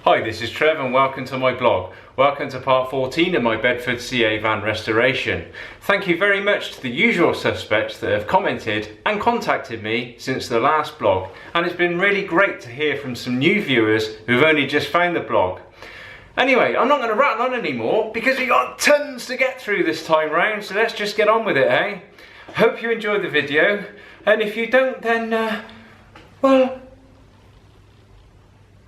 Hi, this is Trev and welcome to my blog. Welcome to part 14 of my Bedford CA van restoration. Thank you very much to the usual suspects that have commented and contacted me since the last blog, and it's been really great to hear from some new viewers who've only just found the blog. Anyway, I'm not going to rattle on anymore because we've got tons to get through this time round, so let's just get on with it, eh? Hope you enjoyed the video, and if you don't then, well,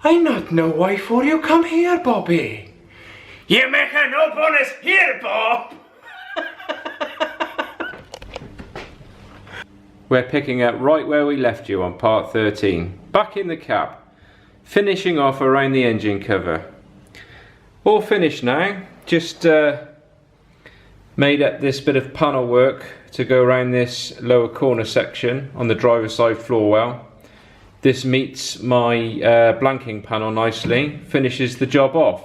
I not know why for you come here, Bobby. You make a no bonus here, Bob. We're picking up right where we left you on part 13. Back in the cab, finishing off around the engine cover. All finished now. Just made up this bit of panel work to go around this lower corner section on the driver's side floor well. This meets my blanking panel nicely, finishes the job off.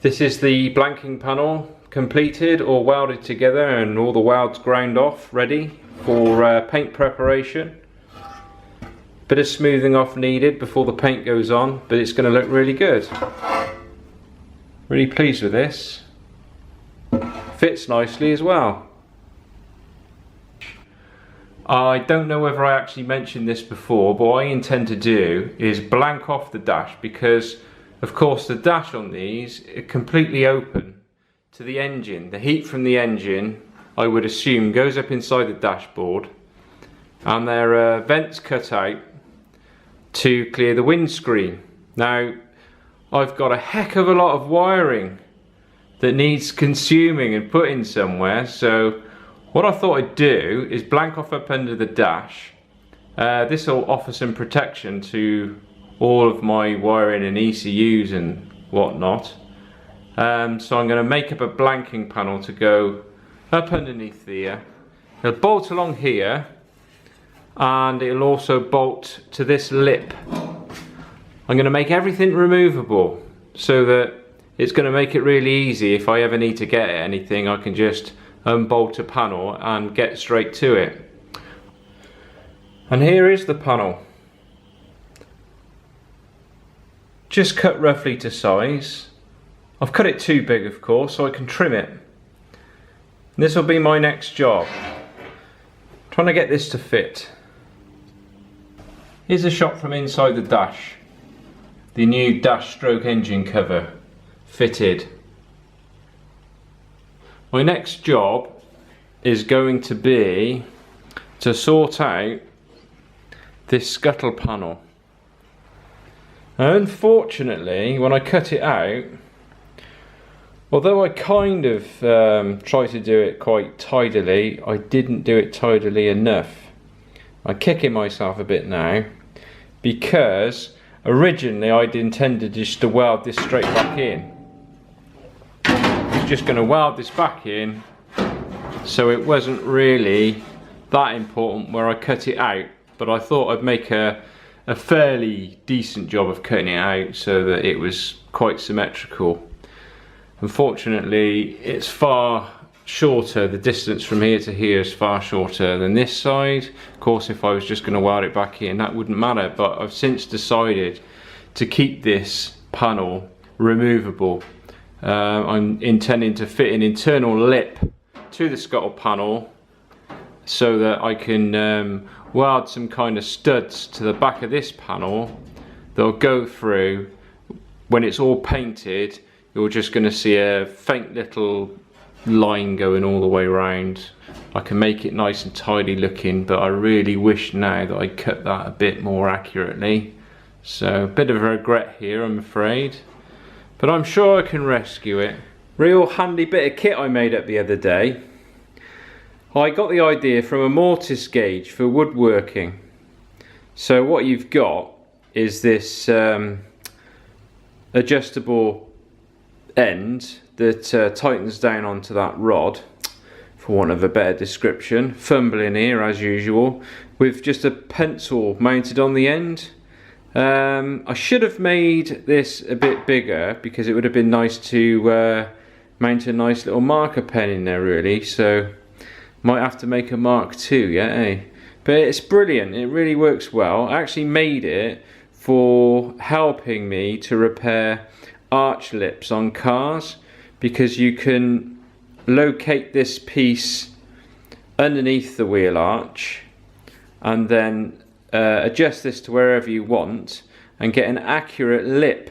This is the blanking panel completed or welded together and all the welds ground off, ready for paint preparation. Bit of smoothing off needed before the paint goes on, but it's going to look really good. Really pleased with this. Fits nicely as well. I don't know whether I actually mentioned this before, but what I intend to do is blank off the dash because, of course, the dash on these are completely open to the engine. The heat from the engine, I would assume, goes up inside the dashboard, and there are vents cut out to clear the windscreen. Now, I've got a heck of a lot of wiring that needs consuming and putting somewhere, so what I thought I'd do is blank off up under the dash. This will offer some protection to all of my wiring and ECUs and whatnot. So I'm going to make up a blanking panel to go up underneath there. It'll bolt along here, and it'll also bolt to this lip. I'm going to make everything removable so that it's going to make it really easy. If I ever need to get at anything, I can just unbolt a panel and get straight to it. And here is the panel. Just cut roughly to size. I've cut it too big, of course, so I can trim it. This will be my next job. Trying to get this to fit. Here's a shot from inside the dash. The new dash stroke engine cover fitted. My next job is going to be to sort out this scuttle panel. Now, unfortunately, when I cut it out, although I kind of tried to do it quite tidily, I didn't do it tidily enough. I'm kicking myself a bit now because originally I'd intended just to weld this straight back in. Just going to weld this back in, so it wasn't really that important where I cut it out, but I thought I'd make a fairly decent job of cutting it out so that it was quite symmetrical. Unfortunately, it's far shorter. The distance from here to here is far shorter than this side. Of course, if I was just going to weld it back in, that wouldn't matter, but I've since decided to keep this panel removable. I'm intending to fit an internal lip to the scuttle panel so that I can weld some kind of studs to the back of this panel that'll go through. When it's all painted, you're just going to see a faint little line going all the way around. I can make it nice and tidy looking, but I really wish now that I cut that a bit more accurately. So a bit of a regret here, I'm afraid. But I'm sure I can rescue it. Real handy bit of kit I made up the other day. I got the idea from a mortise gauge for woodworking. So what you've got is this adjustable end that tightens down onto that rod, for want of a better description. Fumbling here as usual, with just a pencil mounted on the end. I should have made this a bit bigger because it would have been nice to mount a nice little marker pen in there really, so might have to make a Mark II, yeah, eh? But it's brilliant, it really works well. I actually made it for helping me to repair arch lips on cars, because you can locate this piece underneath the wheel arch and then adjust this to wherever you want and get an accurate lip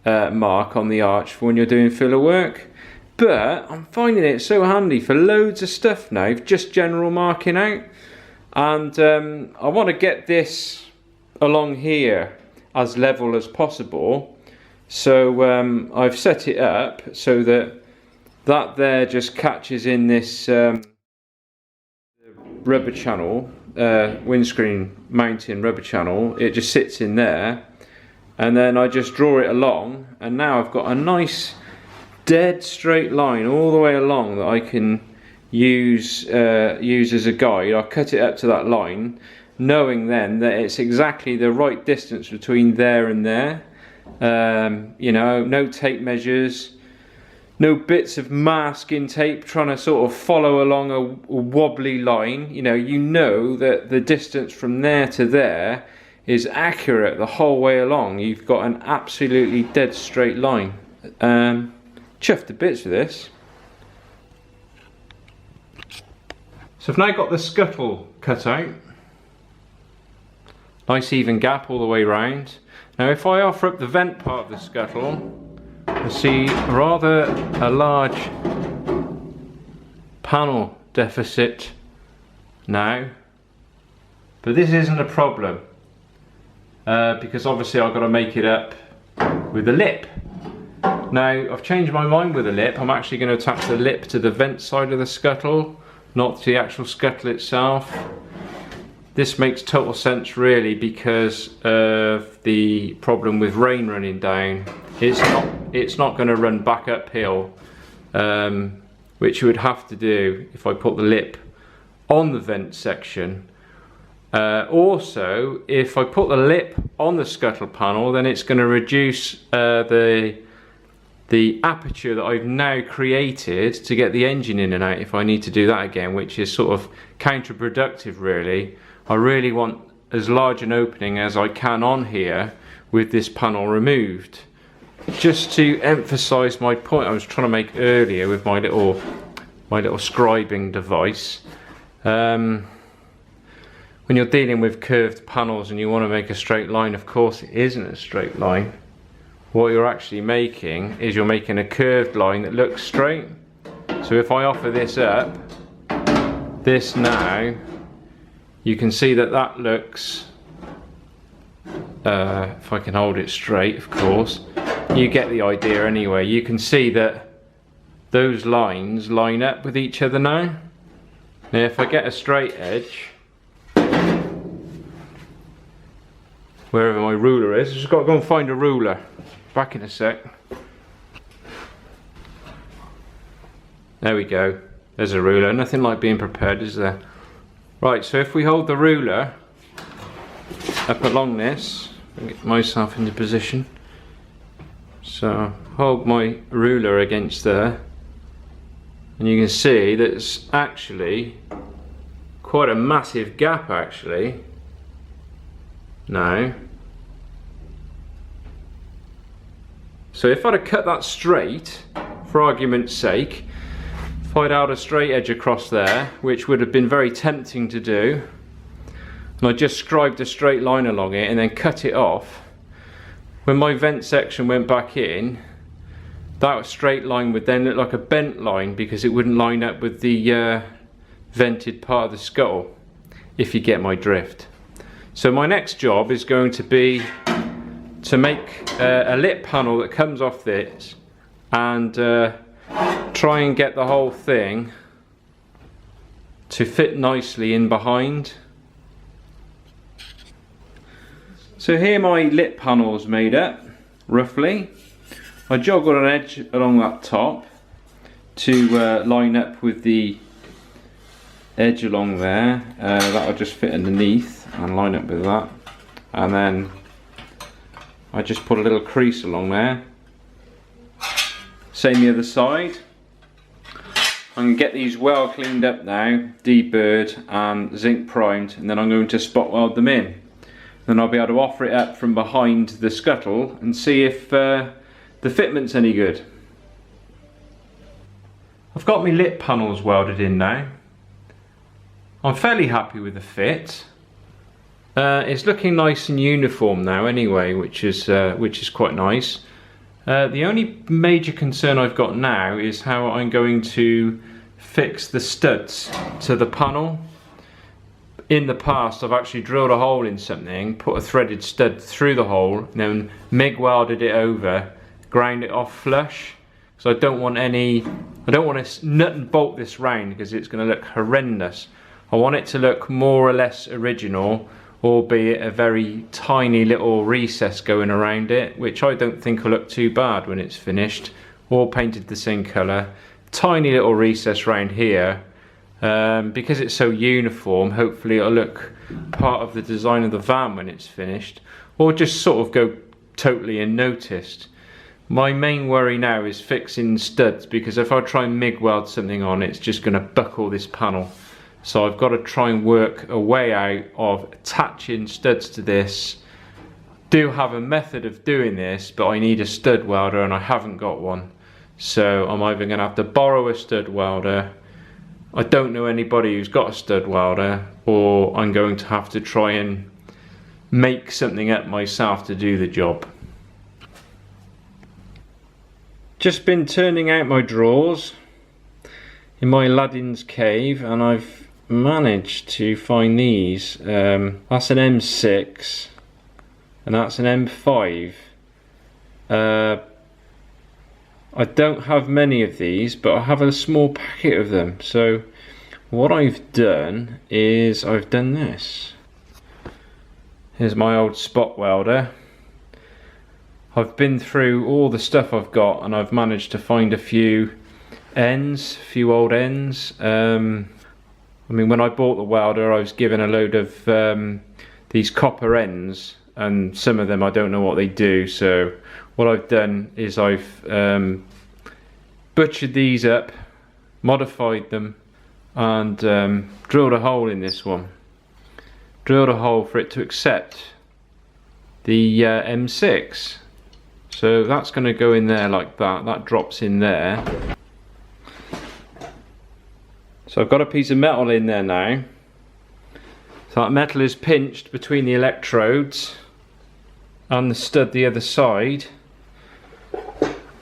mark on the arch for when you're doing filler work. But I'm finding it so handy for loads of stuff now, just general marking out. And I want to get this along here as level as possible. So I've set it up so that there just catches in this rubber channel, windscreen mounting rubber channel. It just sits in there, and then I just draw it along, and now I've got a nice dead straight line all the way along that I can use as a guide. I'll cut it up to that line, knowing then that it's exactly the right distance between there and there. You know, no tape measures, no bits of masking tape trying to sort of follow along a wobbly line. You know that the distance from there to there is accurate the whole way along. You've got an absolutely dead straight line. Chuffed to bits for this. So I've now got the scuttle cut out. Nice even gap all the way round. Now if I offer up the vent part of the scuttle, you see rather a large panel deficit now. But this isn't a problem, because obviously I've got to make it up with the lip. Now I've changed my mind with the lip. I'm actually going to attach the lip to the vent side of the scuttle, not to the actual scuttle itself. This makes total sense really because of the problem with rain running down. It's not going to run back uphill, which you would have to do if I put the lip on the vent section. Also, if I put the lip on the scuttle panel, then it's going to reduce the aperture that I've now created to get the engine in and out if I need to do that again, which is sort of counterproductive really. I really want as large an opening as I can on here with this panel removed. Just to emphasize my point I was trying to make earlier with my little scribing device. When you're dealing with curved panels and you want to make a straight line, of course it isn't a straight line. What you're actually making is you're making a curved line that looks straight. So if I offer this up, this now, you can see that looks, if I can hold it straight, of course, you get the idea anyway. You can see that those lines line up with each other now. Now if I get a straight edge, wherever my ruler is, I've just got to go and find a ruler. Back in a sec. There we go. There's a ruler. Nothing like being prepared, is there? Right, so if we hold the ruler up along this, I'll get myself into position. So hold my ruler against there, and you can see that it's actually quite a massive gap actually. Now, so if I'd have cut that straight, for argument's sake, if I'd held a straight edge across there, which would have been very tempting to do, and I just scribed a straight line along it and then cut it off, when my vent section went back in, that straight line would then look like a bent line because it wouldn't line up with the vented part of the scuttle, if you get my drift. So my next job is going to be to make a lip panel that comes off this and try and get the whole thing to fit nicely in behind. So here my lip panel is made up, roughly. I joggled an edge along that top to line up with the edge along there. That'll just fit underneath and line up with that. And then I just put a little crease along there. Same the other side. I'm going to get these well cleaned up now, deburred and zinc primed, and then I'm going to spot weld them in. Then I'll be able to offer it up from behind the scuttle and see if the fitment's any good. I've got my lip panels welded in now. I'm fairly happy with the fit. It's looking nice and uniform now anyway, which is quite nice. The only major concern I've got now is how I'm going to fix the studs to the panel. In the past I've actually drilled a hole in something, put a threaded stud through the hole, and then MIG welded it over, ground it off flush. So I don't want to nut and bolt this round because it's going to look horrendous. I want it to look more or less original, albeit a very tiny little recess going around it, which I don't think will look too bad when it's finished. All painted the same colour. Tiny little recess round here. Because it's so uniform, hopefully it'll look part of the design of the van when it's finished, or just sort of go totally unnoticed. My main worry now is fixing studs, because if I try and MIG weld something on, it's just going to buckle this panel. So I've got to try and work a way out of attaching studs to this. Do have a method of doing this, but I need a stud welder and I haven't got one. So I'm either going to have to borrow a stud welder, I don't know anybody who's got a stud welder, or I'm going to have to try and make something up myself to do the job. Just been turning out my drawers in my Aladdin's cave, and I've managed to find these. That's an M6 and that's an M5. I don't have many of these, but I have a small packet of them. So what I've done is I've done this. Here's my old spot welder. I've been through all the stuff I've got and I've managed to find a few ends, a few old ends. I mean, when I bought the welder, I was given a load of these copper ends, and some of them I don't know what they do. So what I've done is I've butchered these up, modified them, and drilled a hole in this one. Drilled a hole for it to accept the M6. So that's going to go in there like that. That drops in there. So I've got a piece of metal in there now. So that metal is pinched between the electrodes and the stud the other side.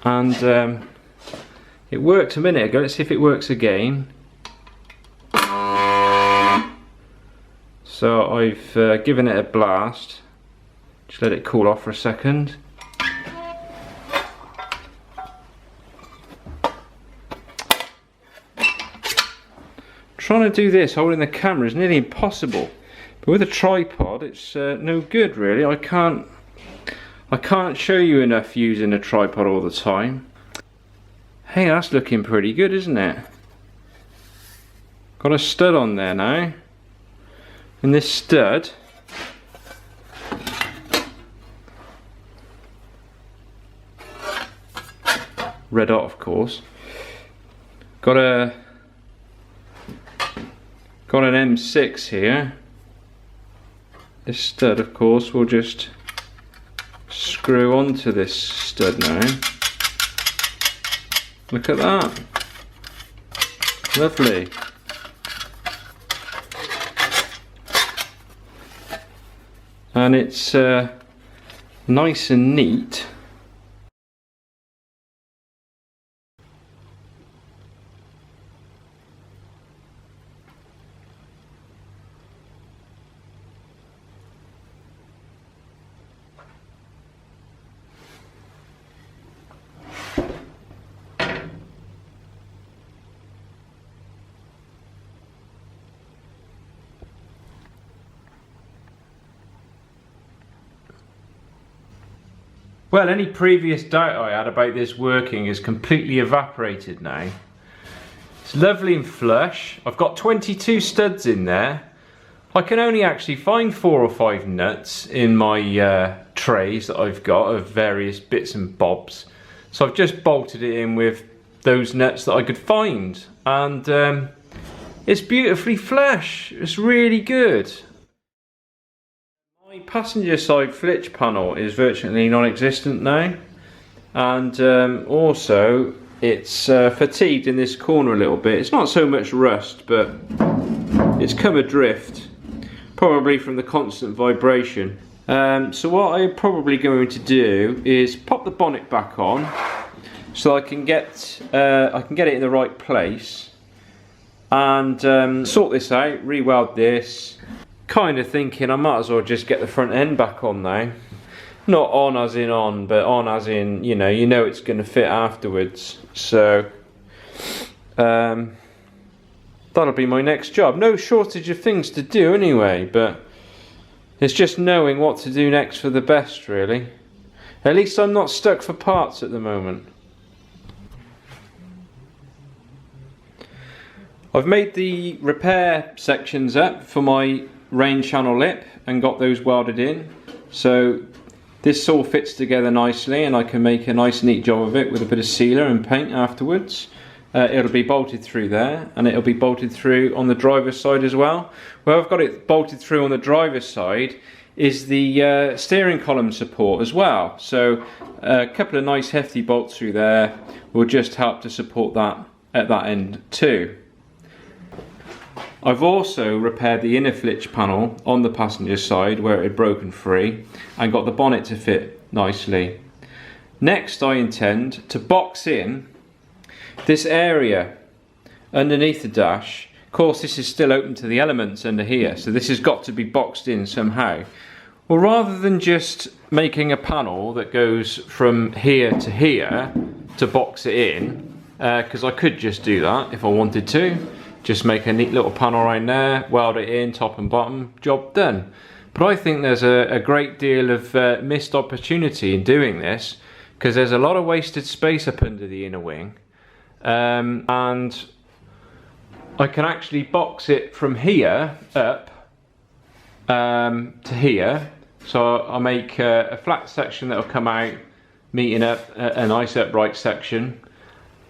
And it worked a minute ago. Let's see if it works again. So I've given it a blast. Just let it cool off for a second. Trying to do this holding the camera is nearly impossible, but with a tripod it's no good really. I can't show you enough using a tripod all the time. Hey, that's looking pretty good, isn't it? Got a stud on there now, and this stud red hot, of course. Got an M6 here. This stud, of course, will just screw onto this stud now. Look at that. Lovely. And it's nice and neat. Well, any previous doubt I had about this working is completely evaporated now. It's lovely and flush. I've got 22 studs in there. I can only actually find 4 or 5 nuts in my trays that I've got of various bits and bobs. So I've just bolted it in with those nuts that I could find, and it's beautifully flush. It's really good. My passenger side flitch panel is virtually non-existent now, and also it's fatigued in this corner a little bit. It's not so much rust, but it's come adrift, probably from the constant vibration. So what I'm probably going to do is pop the bonnet back on, so I can get it in the right place, and sort this out, re-weld this. Kind of thinking I might as well just get the front end back on now. Not on as in on, but on as in, you know it's going to fit afterwards. So that'll be my next job. No shortage of things to do anyway, but it's just knowing what to do next for the best, really. At least I'm not stuck for parts at the moment. I've made the repair sections up for my rain channel lip and got those welded in, so this all fits together nicely, and I can make a nice neat job of it with a bit of sealer and paint afterwards. It'll be bolted through there, and it'll be bolted through on the driver's side as well. Where I've got it bolted through on the driver's side is the steering column support as well, so a couple of nice hefty bolts through there will just help to support that at that end too. I've also repaired the inner flitch panel on the passenger side where it had broken free, and got the bonnet to fit nicely. Next, I intend to box in this area underneath the dash. Of course, this is still open to the elements under here, so this has got to be boxed in somehow. Well, rather than just making a panel that goes from here to box it in, because I could just do that if I wanted to. Just make a neat little panel right there, weld it in top and bottom, job done. But I think there's a great deal of missed opportunity in doing this, because there's a lot of wasted space up under the inner wing, and I can actually box it from here up to here. So I'll make a flat section that'll come out, meeting up a nice upright section,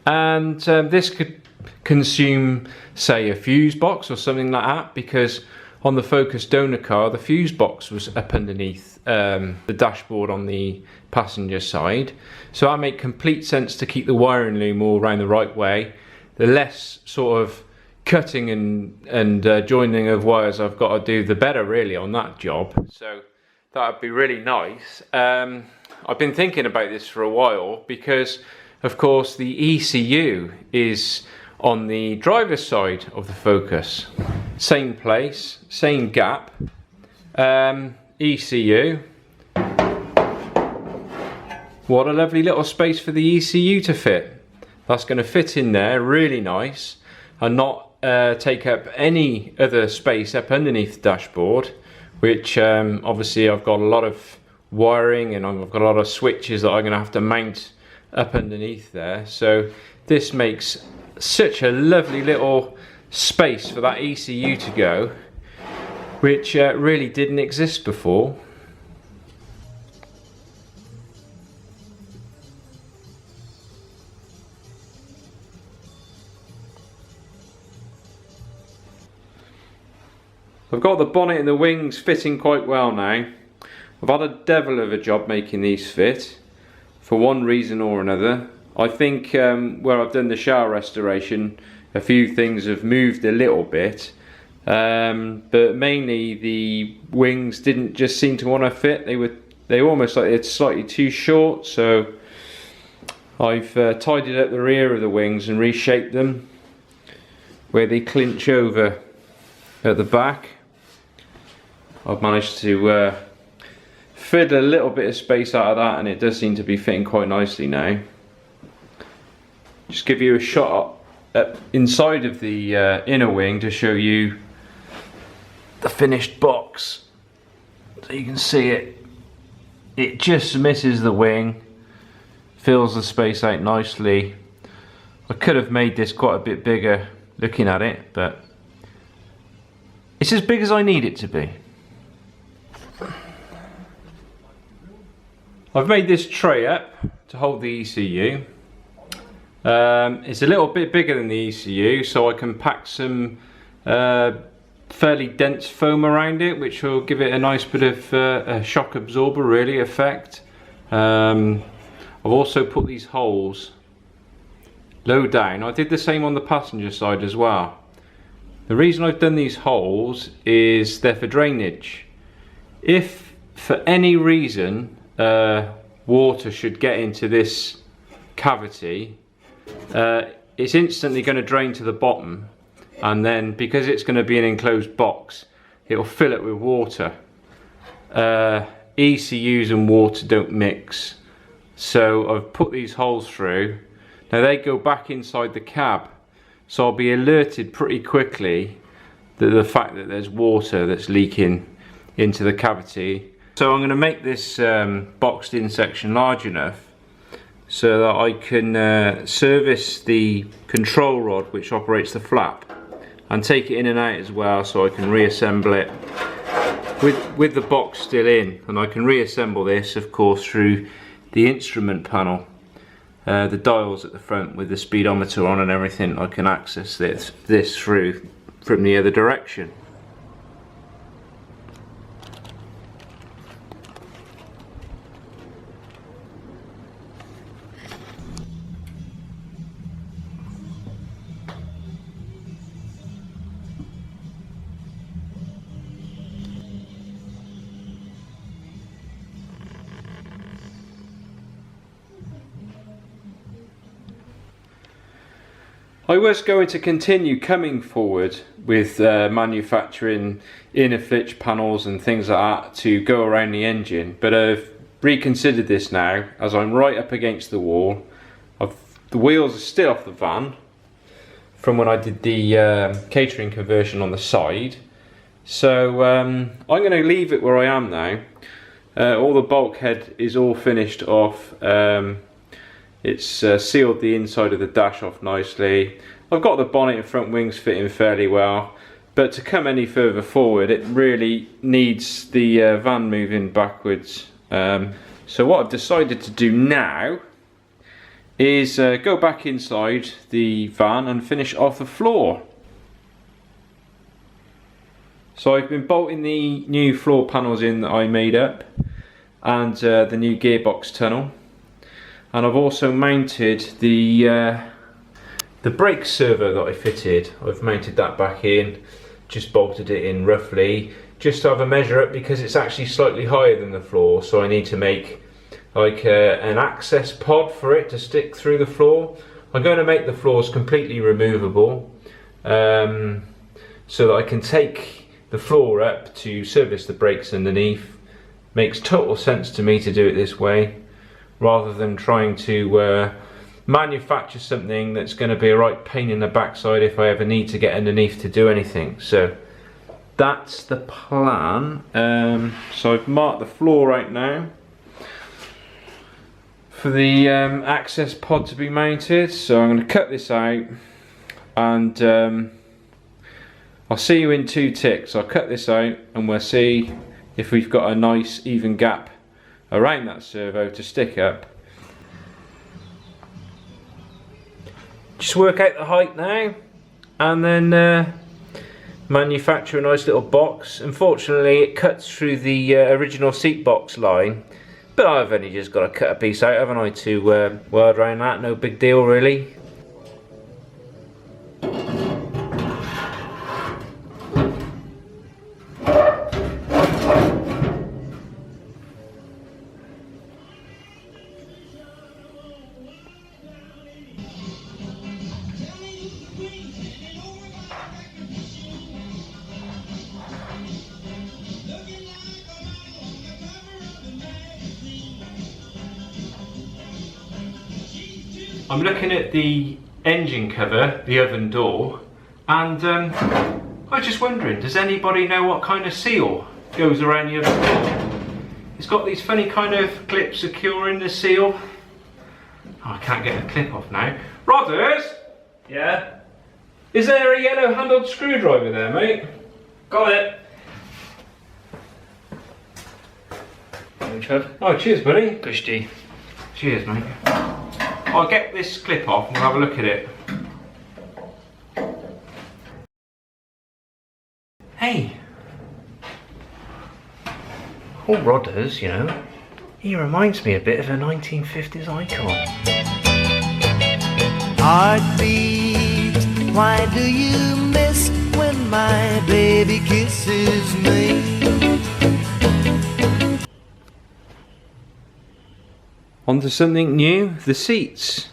and this could consume, say, a fuse box or something like that, because on the Focus donor car the fuse box was up underneath the dashboard on the passenger side. So that make complete sense to keep the wiring loom all around the right way. The less sort of cutting and joining of wires I've got to do, the better really on that job. So that would be really nice. I've been thinking about this for a while, because of course the ECU is on the driver's side of the Focus. Same place, same gap, ECU. What a lovely little space for the ECU to fit. That's going to fit in there really nice, and not take up any other space up underneath the dashboard, which obviously I've got a lot of wiring and I've got a lot of switches that I'm going to have to mount up underneath there. So this makes such a lovely little space for that ECU to go, which really didn't exist before. I've got the bonnet and the wings fitting quite well now. I've had a devil of a job making these fit, for one reason or another. I think where I've done the shower restoration, a few things have moved a little bit, but mainly the wings didn't just seem to want to fit. They were almost like it's slightly too short, so I've tidied up the rear of the wings and reshaped them where they clinch over at the back. I've managed to fiddle a little bit of space out of that, and it does seem to be fitting quite nicely now. Just give you a shot up inside of the inner wing to show you the finished box, so you can see it just misses the wing, fills the space out nicely. I could have made this quite a bit bigger looking at it, but it's as big as I need it to be. I've made this tray up to hold the ECU. It's a little bit bigger than the ECU, so I can pack some fairly dense foam around it, which will give it a nice bit of a shock absorber really effect. I've also put these holes low down. I did the same on the passenger side as well. The reason I've done these holes is they're for drainage. If for any reason water should get into this cavity, it's instantly going to drain to the bottom, and then because it's going to be an enclosed box, it'll fill it with water. ECUs and water don't mix, so I've put these holes through. Now they go back inside the cab, so I'll be alerted pretty quickly that the fact that there's water that's leaking into the cavity. So I'm going to make this boxed in section large enough so that I can service the control rod which operates the flap, and take it in and out as well, so I can reassemble it with the box still in. And I can reassemble this of course through the instrument panel, the dials at the front with the speedometer on and everything. I can access this through from the other direction. I was going to continue coming forward with manufacturing inner flitch panels and things like that to go around the engine, but I've reconsidered this now as I'm right up against the wall. The wheels are still off the van from when I did the catering conversion on the side, so I'm going to leave it where I am now. All the bulkhead is all finished off. It's sealed the inside of the dash off nicely. I've got the bonnet and front wings fitting fairly well, but to come any further forward it really needs the van moving backwards. So what I've decided to do now is go back inside the van and finish off the floor. So I've been bolting the new floor panels in that I made up, and the new gearbox tunnel. And I've also mounted the brake servo that I fitted. I've mounted that back in, just bolted it in roughly, just to have a measure up, because it's actually slightly higher than the floor, so I need to make like an access pod for it to stick through the floor. I'm going to make the floors completely removable, so that I can take the floor up to service the brakes underneath. Makes total sense to me to do it this way, rather than trying to manufacture something that's going to be a right pain in the backside if I ever need to get underneath to do anything. So that's the plan. So I've marked the floor right now for the access pod to be mounted. So I'm going to cut this out, and I'll see you in 2 ticks. I'll cut this out and we'll see if we've got a nice even gap around that servo to stick up. Just work out the height now, and then manufacture a nice little box. Unfortunately it cuts through the original seat box line, but I've only just got to cut a piece out, haven't I, to weld around that. No big deal really. I'm looking at the engine cover, the oven door, and I was just wondering, does anybody know what kind of seal goes around the oven door? It's got these funny kind of clips securing the seal. Oh, I can't get the clip off now. Rodders? Yeah? Is there a yellow handled screwdriver there, mate? Got it. Trev. Oh, cheers, buddy. Gusty. Cheers, mate. I'll get this clip off and we'll have a look at it. Hey! All Rodders, you know, he reminds me a bit of a 1950s icon. Heartbeat, why do you miss when my baby kisses me? On to something new, the seats.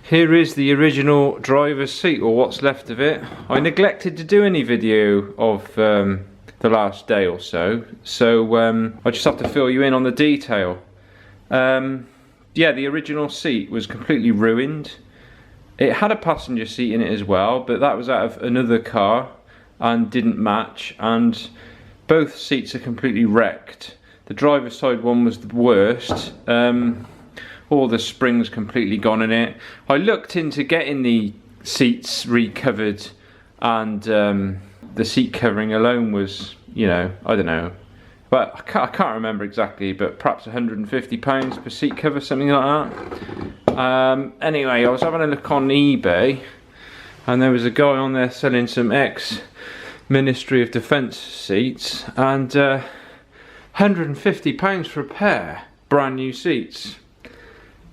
Here is the original driver's seat, or what's left of it. I neglected to do any video of the last day or so, I just have to fill you in on the detail. Yeah, the original seat was completely ruined. It had a passenger seat in it as well, but that was out of another car and didn't match, and both seats are completely wrecked. The driver's side one was the worst. All the springs completely gone in it. I looked into getting the seats recovered, and the seat covering alone was, you know, I don't know, but I can't remember exactly, but perhaps £150 per seat cover, something like that. Anyway, I was having a look on eBay, and there was a guy on there selling some ex-Ministry of Defence seats, and £150 for a pair, brand new seats.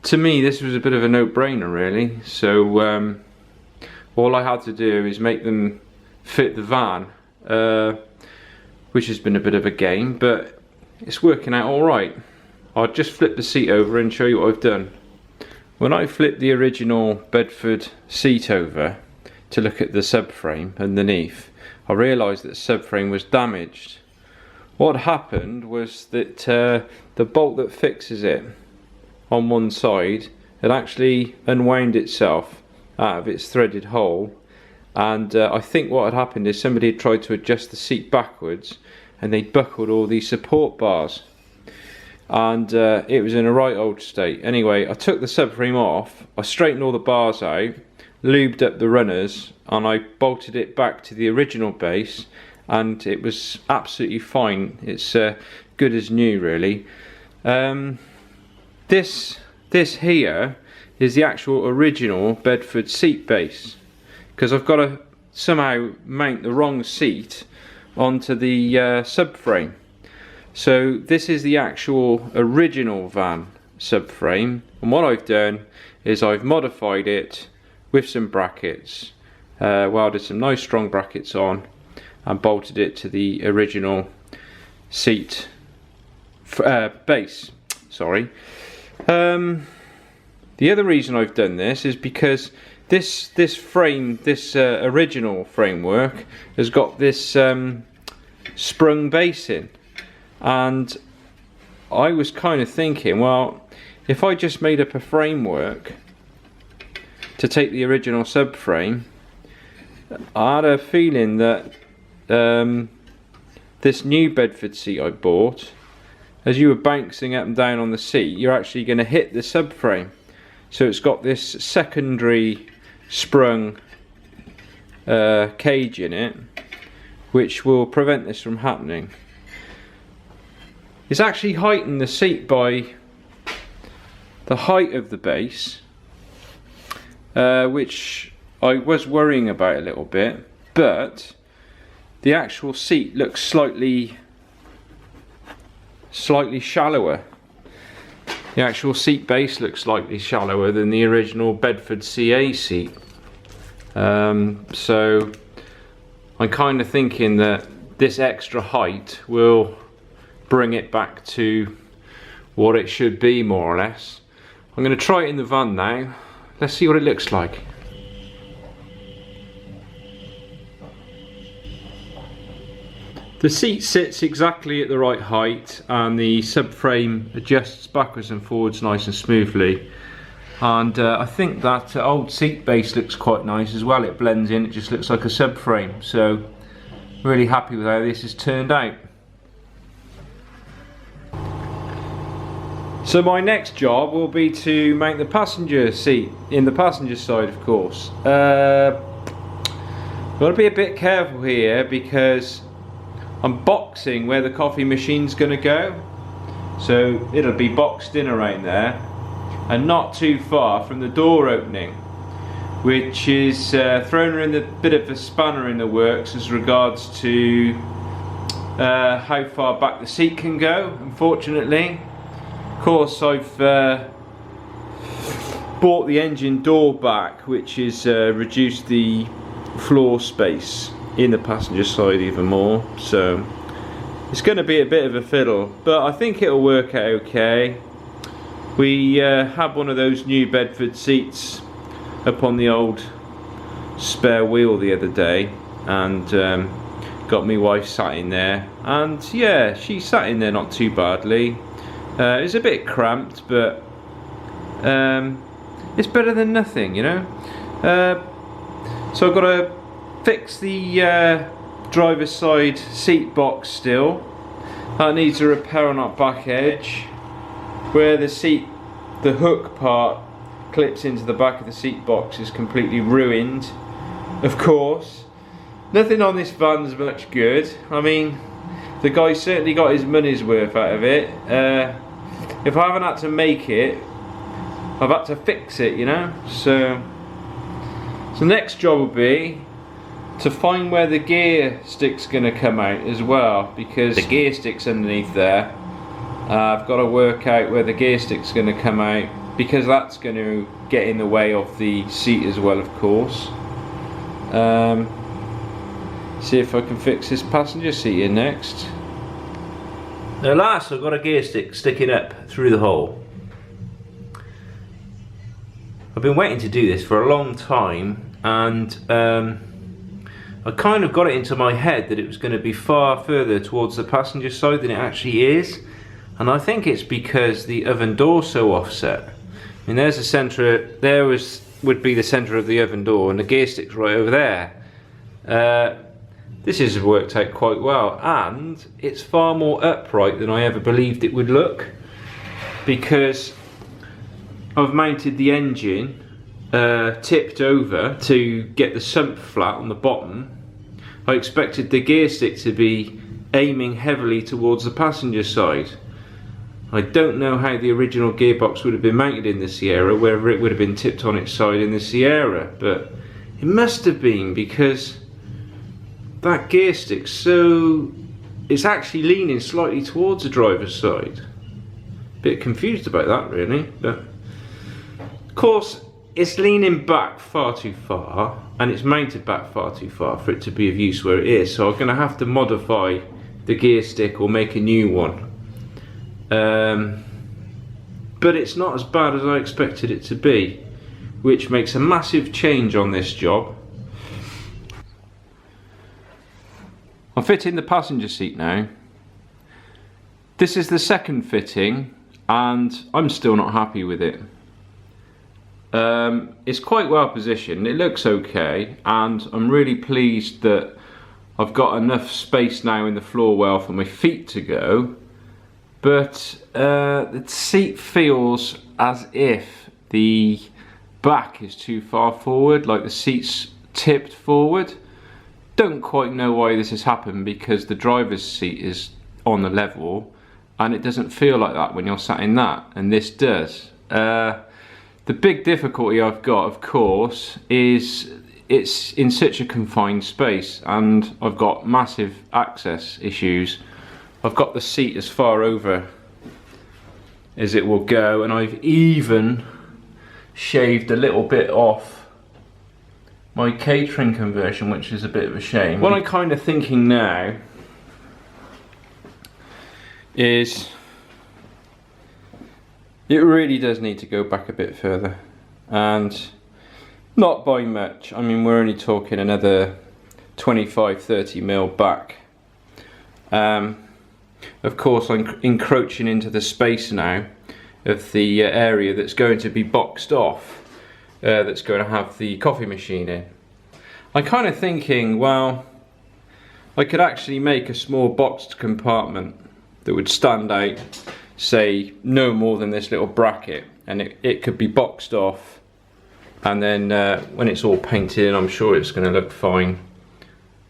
To me, this was a bit of a no-brainer, really. So all I had to do is make them fit the van, which has been a bit of a game, but it's working out all right. I'll just flip the seat over and show you what I've done. When I flipped the original Bedford seat over to look at the subframe underneath, I realised that the subframe was damaged. What happened was that the bolt that fixes it on one side had actually unwound itself out of its threaded hole, and I think what had happened is somebody had tried to adjust the seat backwards and they buckled all these support bars, and it was in a right old state. Anyway, I took the subframe off, I straightened all the bars out, lubed up the runners, and I bolted it back to the original base, and it was absolutely fine. It's good as new, really. This here is the actual original Bedford seat base, because I've got to somehow mount the wrong seat onto the subframe. So this is the actual original van subframe, and what I've done is I've modified it with some brackets, welded some nice strong brackets on, and bolted it to the original seat base. Sorry. The other reason I've done this is because this frame, this original framework, has got this sprung base in, and I was kind of thinking, well, if I just made up a framework to take the original subframe, I had a feeling that this new Bedford seat I bought, as you were bouncing up and down on the seat, you're actually going to hit the subframe. So it's got this secondary sprung cage in it, which will prevent this from happening. It's actually heightened the seat by the height of the base, which I was worrying about a little bit, but the actual seat looks slightly shallower. The actual seat base looks slightly shallower than the original Bedford CA seat. So I'm kind of thinking that this extra height will bring it back to what it should be, more or less. I'm going to try it in the van now. Let's see what it looks like. The seat sits exactly at the right height, and the subframe adjusts backwards and forwards nice and smoothly. And I think that old seat base looks quite nice as well. It blends in, it just looks like a subframe. So really happy with how this has turned out. So my next job will be to mount the passenger seat in the passenger side, of course. Got to be a bit careful here because I'm boxing where the coffee machine's going to go, so it'll be boxed in around there. and not too far from the door opening, which is thrown her in a bit of a spanner in the works as regards to how far back the seat can go, unfortunately. Of course, I've bought the engine door back, which has reduced the floor space in the passenger side even more, so it's going to be a bit of a fiddle, but I think it'll work out okay. We had one of those new Bedford seats up on the old spare wheel the other day, and got my wife sat in there, and yeah, she sat in there not too badly. It's a bit cramped, but it's better than nothing, you know. So I've got to fix the driver's side seat box still. That needs a repair on that back edge, where the hook part clips into the back of the seat box is completely ruined. Of course, nothing on this van's much good. I mean, the guy certainly got his money's worth out of it. If I haven't had to make it, I've had to fix it, you know. So the next job will be to find where the gear stick's going to come out as well, because the gear stick's underneath there. I've got to work out where the gear stick's going to come out, because that's going to get in the way of the seat as well, of course. See if I can fix this passenger seat in next. Now last, I've got a gear stick sticking up through the hole. I've been waiting to do this for a long time, and I kind of got it into my head that it was going to be far further towards the passenger side than it actually is, and I think it's because the oven door's so offset. I mean, there's the centre, there would be the centre of the oven door, and the gear stick's right over there. This has worked out quite well, and it's far more upright than I ever believed it would look, because I've mounted the engine tipped over to get the sump flat on the bottom. I expected the gear stick to be aiming heavily towards the passenger side. I don't know how the original gearbox would have been mounted in the Sierra, whether it would have been tipped on its side in the Sierra, but it must have been, because that gear stick, so it's actually leaning slightly towards the driver's side. Bit confused about that really, but of course it's leaning back far too far, and it's mounted back far too far for it to be of use where it is, so I'm going to have to modify the gear stick or make a new one. But it's not as bad as I expected it to be, which makes a massive change on this job. I'm fitting the passenger seat now. This is the second fitting, and I'm still not happy with it. It's quite well positioned, it looks okay, and I'm really pleased that I've got enough space now in the floor well for my feet to go, but the seat feels as if the back is too far forward, like the seat's tipped forward. Don't quite know why this has happened, because the driver's seat is on the level and it doesn't feel like that when you're sat in that, and this does. The big difficulty I've got, of course, is it's in such a confined space, and I've got massive access issues. I've got the seat as far over as it will go, and I've even shaved a little bit off my catering conversion, which is a bit of a shame. What I'm kind of thinking now is it really does need to go back a bit further, and not by much. I mean, we're only talking another 25-30 mil back. Of course, I'm encroaching into the space now of the area that's going to be boxed off, that's going to have the coffee machine in. I'm kind of thinking, well, I could actually make a small boxed compartment that would stand out, say, no more than this little bracket, and it could be boxed off, and then when it's all painted in, I'm sure it's going to look fine.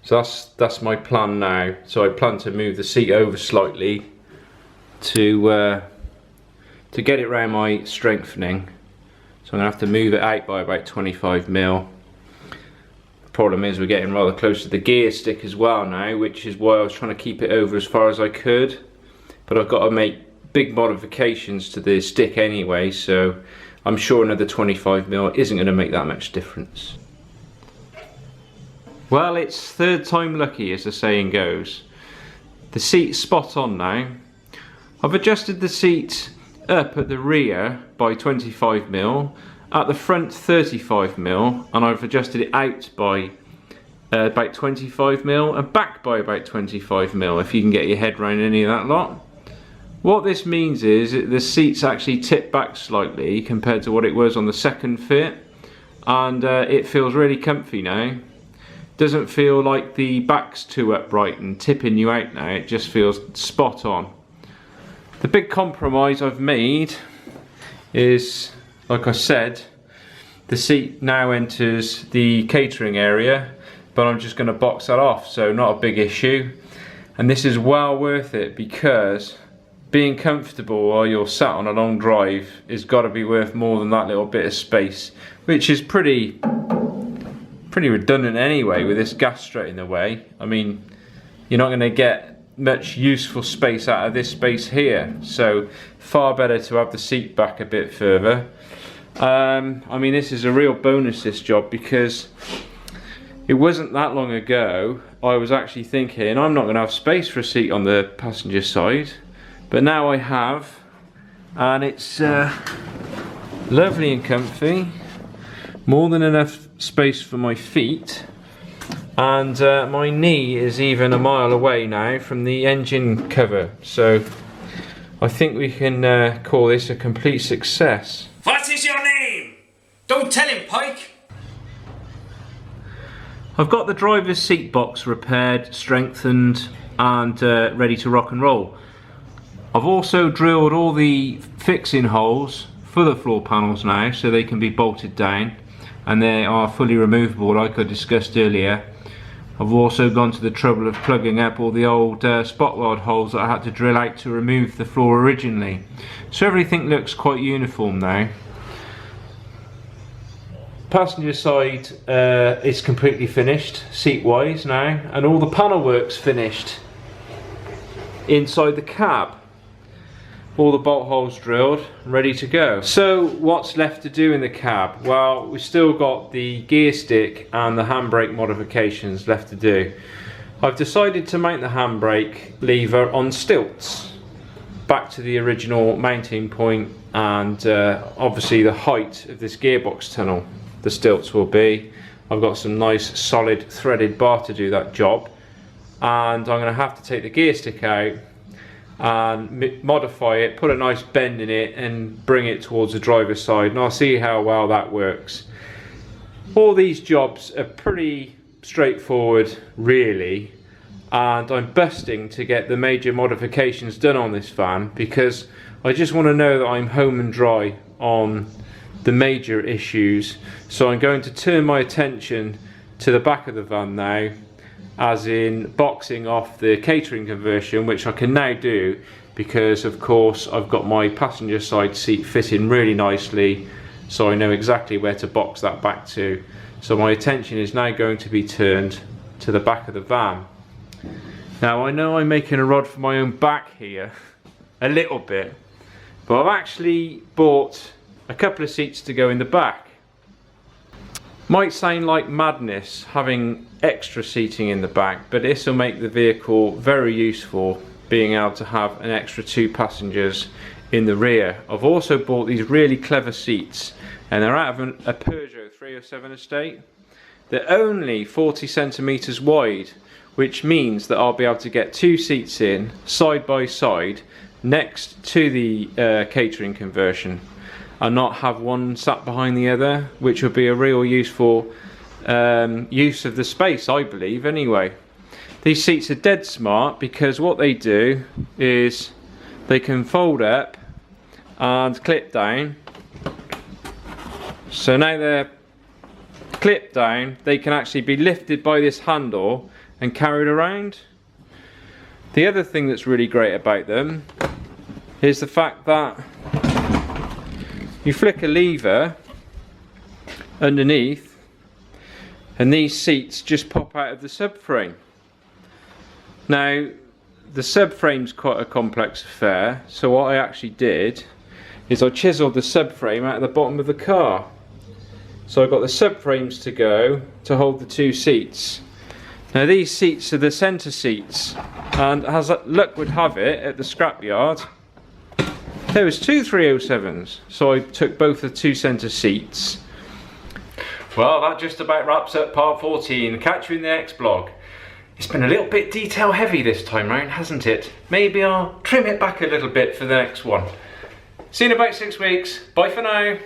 So that's my plan now. So I plan to move the seat over slightly to to get it around my strengthening. So I'm going to have to move it out by about 25mm. The problem is we're getting rather close to the gear stick as well now, which is why I was trying to keep it over as far as I could. But I've got to make big modifications to the stick anyway, so I'm sure another 25mm isn't going to make that much difference. Well, it's third time lucky, as the saying goes. The seat's spot on now. I've adjusted the seat up at the rear by 25mm, at the front 35mm, and I've adjusted it out by about 25mm and back by about 25mm, if you can get your head around any of that lot. What this means is that the seat's actually tipped back slightly compared to what it was on the second fit, and it feels really comfy now. Doesn't feel like the back's too upright and tipping you out now, it just feels spot on. The big compromise I've made is, like I said, the seat now enters the catering area, but I'm just going to box that off, so not a big issue. And this is well worth it, because being comfortable while you're sat on a long drive has got to be worth more than that little bit of space, which is pretty redundant anyway with this gas strut in the way. I mean, you're not going to get much useful space out of this space here, so far better to have the seat back a bit further. I mean, this is a real bonus, this job, because it wasn't that long ago I was actually thinking I'm not going to have space for a seat on the passenger side, but now I have, and it's lovely and comfy, more than enough space for my feet. And my knee is even a mile away now from the engine cover, so I think we can call this a complete success. What is your name? Don't tell him, Pike! I've got the driver's seat box repaired, strengthened, and ready to rock and roll. I've also drilled all the fixing holes for the floor panels now, so they can be bolted down, and they are fully removable like I discussed earlier. I've also gone to the trouble of plugging up all the old spot weld holes that I had to drill out to remove the floor originally. So everything looks quite uniform now. Passenger side is completely finished, seat wise now, and all the panel work's finished. Inside the cab, all the bolt holes drilled, ready to go. So what's left to do in the cab? Well, we've still got the gear stick and the handbrake modifications left to do. I've decided to mount the handbrake lever on stilts, back to the original mounting point, and obviously the height of this gearbox tunnel the stilts will be. I've got some nice solid threaded bar to do that job, and I'm going to have to take the gear stick out and modify it, put a nice bend in it and bring it towards the driver's side, and I'll see how well that works. All these jobs are pretty straightforward really, and I'm busting to get the major modifications done on this van, because I just want to know that I'm home and dry on the major issues. So I'm going to turn my attention to the back of the van now, as in boxing off the catering conversion, which I can now do because of course I've got my passenger side seat fitting really nicely, so I know exactly where to box that back to. So my attention is now going to be turned to the back of the van. Now I know I'm making a rod for my own back here a little bit, but I've actually bought a couple of seats to go in the back. Might sound like madness having extra seating in the back, but this will make the vehicle very useful, being able to have an extra 2 passengers in the rear. I've also bought these really clever seats, and they're out of a Peugeot 307 estate. They're only 40 centimeters wide, which means that I'll be able to get 2 seats in side by side next to the catering conversion, and not have one sat behind the other, which would be a real useful use of the space, I believe anyway. These seats are dead smart, because what they do is they can fold up and clip down. So now they're clipped down, they can actually be lifted by this handle and carried around. The other thing that's really great about them is the fact that You flick a lever underneath and these seats just pop out of the subframe. Now the subframe's quite a complex affair, so what I actually did is I chiselled the subframe out of the bottom of the car. So I've got the subframes to go to hold the two seats. Now these seats are the centre seats, and as luck would have it, at the scrapyard there was two 307s, so I took both the two centre seats. Well, that just about wraps up part 14. Catch you in the next vlog. It's been a little bit detail heavy this time round, hasn't it? Maybe I'll trim it back a little bit for the next one. See you in about 6 weeks. Bye for now.